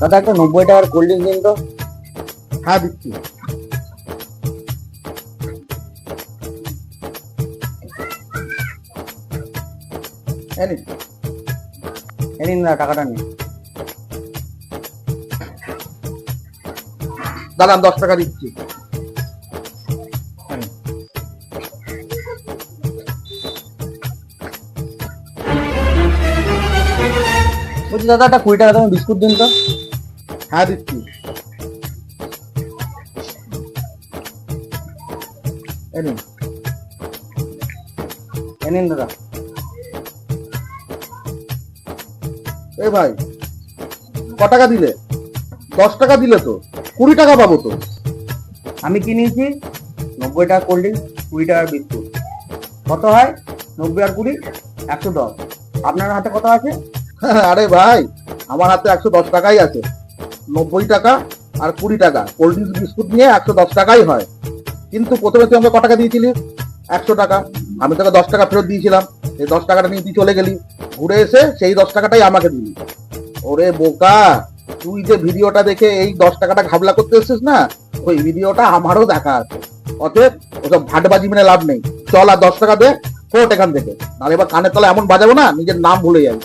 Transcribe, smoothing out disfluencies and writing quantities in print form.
দাদা একটা 90 টাকার কোল্ড ড্রিঙ্ক দিন তো। হ্যাঁ দিচ্ছি। এই নিন না টাকাটা নিন। দাদা আমি 10 টাকা দিচ্ছি। বলছি দাদা একটা 20 টাকা দামের বিস্কুট দিন তো। হ্যাঁ দিচ্ছি। এই নিন। এই নিন দাদা। এ ভাই ক টাকা দিলে? 10 টাকা দিলে তো, 20 টাকা পাবো তো। আমি কি নিয়েছি 90 টাকা কোল্ড ড্রিঙ্ক, 20 টাকার বিস্কুট, কত হয়? 90 আর 20 110। আপনার হাতে কত আছে? আরে ভাই আমার হাতে 110 টাকাই আছে। 90 টাকা আর 20 টাকা কোল্ড ড্রিঙ্কস বিস্কুট নিয়ে 110 টাকাই হয়। কিন্তু প্রথমে তুই আমাকে ক টাকা দিয়েছিলি? 100 টাকা। আমি তোকে 10 টাকা ফেরত দিয়েছিলাম, এই 10 টাকাটা নিয়ে তুই চলে গেলি, ঘুরে এসে সেই 10 টাকাটাই আমাকে দিলি। ওরে বোকা, তুই যে ভিডিওটা দেখে এই 10 টাকাটা ঘাবলা করতে এসেছিস না, ওই ভিডিওটা আমারও দেখা আছে। অতএব ওসব ভাটবাজি মেনে লাভ নেই। চল আর 10 টাকা দে, ফোট এখান থেকে, নাহলে এবার কানের তলা এমন বাজাবো না নিজের নাম ভুলে যাবি।